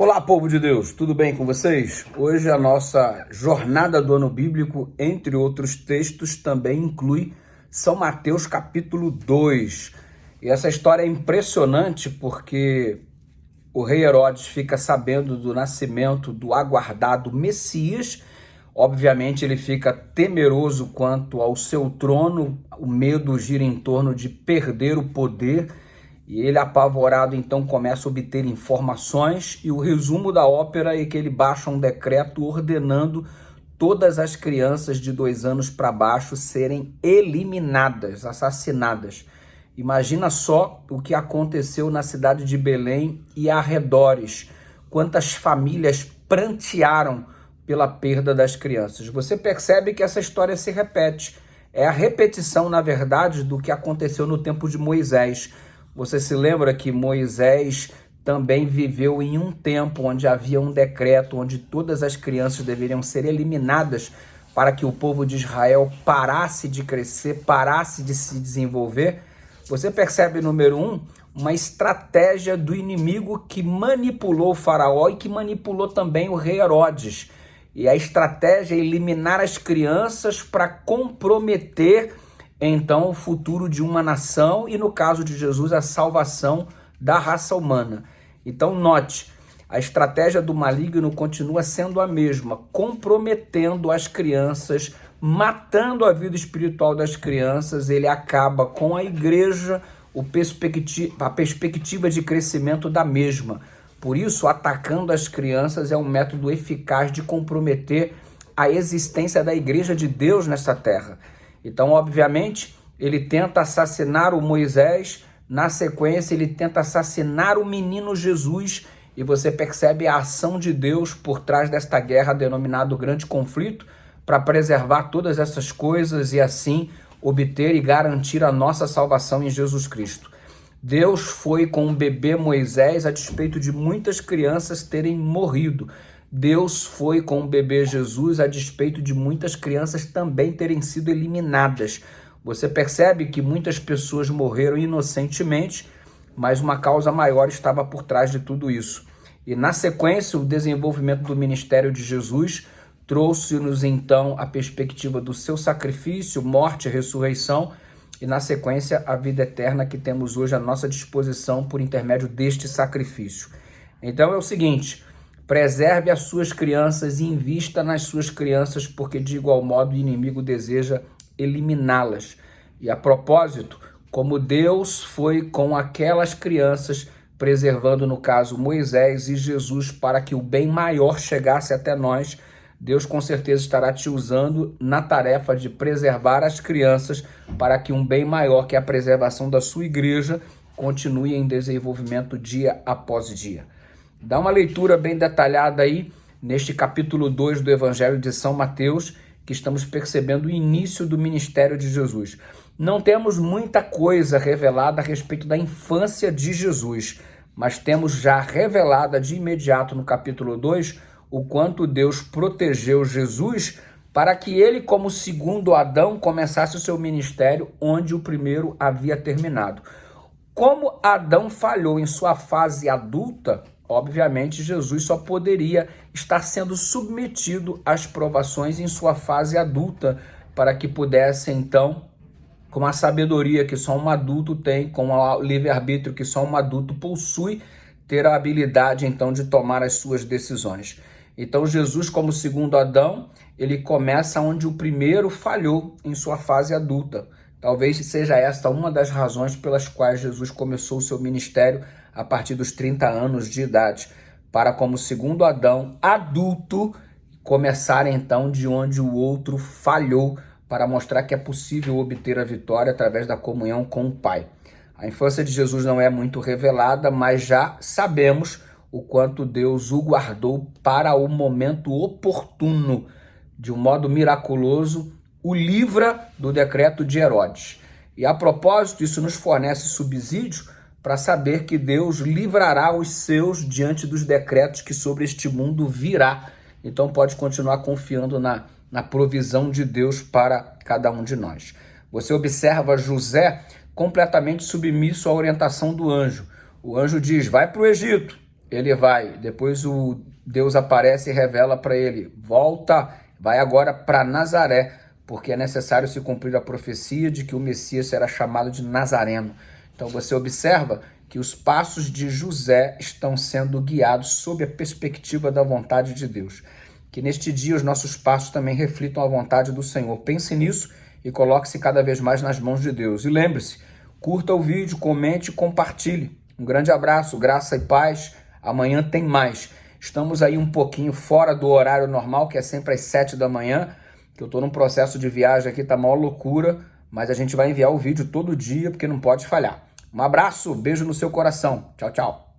Olá, povo de Deus, tudo bem com vocês? Hoje a nossa jornada do ano bíblico, entre outros textos, também inclui São Mateus capítulo 2. E essa história é impressionante porque o rei Herodes fica sabendo do nascimento do aguardado Messias. Obviamente ele fica temeroso quanto ao seu trono, o medo gira em torno de perder o poder. E ele, apavorado, então começa a obter informações, e o resumo da ópera é que ele baixa um decreto ordenando todas as crianças de 2 anos para baixo serem eliminadas, assassinadas. Imagina só o que aconteceu na cidade de Belém e arredores, quantas famílias prantearam pela perda das crianças. Você percebe que essa história se repete, é a repetição, na verdade, do que aconteceu no tempo de Moisés. Você se lembra que Moisés também viveu em um tempo onde havia um decreto, onde todas as crianças deveriam ser eliminadas para que o povo de Israel parasse de crescer, parasse de se desenvolver? Você percebe, número 1, uma estratégia do inimigo que manipulou o faraó e que manipulou também o rei Herodes. E a estratégia é eliminar as crianças para comprometer então o futuro de uma nação e, no caso de Jesus, a salvação da raça humana. Então note, a estratégia do maligno continua sendo a mesma, comprometendo as crianças, matando a vida espiritual das crianças. Ele acaba com a igreja, a perspectiva de crescimento da mesma. Por isso, atacando as crianças é um método eficaz de comprometer a existência da igreja de Deus nessa terra. Então, obviamente, ele tenta assassinar o Moisés, na sequência ele tenta assassinar o menino Jesus, e você percebe a ação de Deus por trás desta guerra denominada Grande Conflito, para preservar todas essas coisas e assim obter e garantir a nossa salvação em Jesus Cristo. Deus foi com o bebê Moisés a despeito de muitas crianças terem morrido. Deus foi com o bebê Jesus a despeito de muitas crianças também terem sido eliminadas. Você percebe que muitas pessoas morreram inocentemente, mas uma causa maior estava por trás de tudo isso. E na sequência, o desenvolvimento do ministério de Jesus trouxe-nos então a perspectiva do seu sacrifício, morte e ressurreição, e na sequência a vida eterna que temos hoje à nossa disposição por intermédio deste sacrifício. Então é o seguinte: preserve as suas crianças e invista nas suas crianças, porque de igual modo o inimigo deseja eliminá-las. E a propósito, como Deus foi com aquelas crianças, preservando no caso Moisés e Jesus para que o bem maior chegasse até nós, Deus com certeza estará te usando na tarefa de preservar as crianças para que um bem maior, que é a preservação da sua igreja, continue em desenvolvimento dia após dia. Dá uma leitura bem detalhada aí neste capítulo 2 do Evangelho de São Mateus, que estamos percebendo o início do ministério de Jesus. Não temos muita coisa revelada a respeito da infância de Jesus, mas temos já revelada de imediato no capítulo 2 o quanto Deus protegeu Jesus para que ele, como segundo Adão, começasse o seu ministério onde o primeiro havia terminado. Como Adão falhou em sua fase adulta, obviamente, Jesus só poderia estar sendo submetido às provações em sua fase adulta, para que pudesse, então, com a sabedoria que só um adulto tem, com o livre-arbítrio que só um adulto possui, ter a habilidade, então, de tomar as suas decisões. Então, Jesus, como segundo Adão, ele começa onde o primeiro falhou em sua fase adulta. Talvez seja esta uma das razões pelas quais Jesus começou o seu ministério a partir dos 30 anos de idade, para, como segundo Adão, adulto, começar então de onde o outro falhou, para mostrar que é possível obter a vitória através da comunhão com o Pai. A infância de Jesus não é muito revelada, mas já sabemos o quanto Deus o guardou para o momento oportuno. De um modo miraculoso, o livra do decreto de Herodes. E a propósito, isso nos fornece subsídio para saber que Deus livrará os seus diante dos decretos que sobre este mundo virá. Então pode continuar confiando na provisão de Deus para cada um de nós. Você observa José completamente submisso à orientação do anjo. O anjo diz: vai para o Egito. ele vai, depois o Deus aparece e revela para ele, volta, vai agora para Nazaré, porque é necessário se cumprir a profecia de que o Messias será chamado de Nazareno. Então você observa que os passos de José estão sendo guiados sob a perspectiva da vontade de Deus. Que neste dia os nossos passos também reflitam a vontade do Senhor. Pense nisso e coloque-se cada vez mais nas mãos de Deus. E lembre-se, curta o vídeo, comente e compartilhe. Um grande abraço, graça e paz. Amanhã tem mais. Estamos aí um pouquinho fora do horário normal, que é sempre às 7 da manhã, que eu estou num processo de viagem aqui, tá maior loucura, mas a gente vai enviar o vídeo todo dia, porque não pode falhar. Um abraço, beijo no seu coração. Tchau, tchau.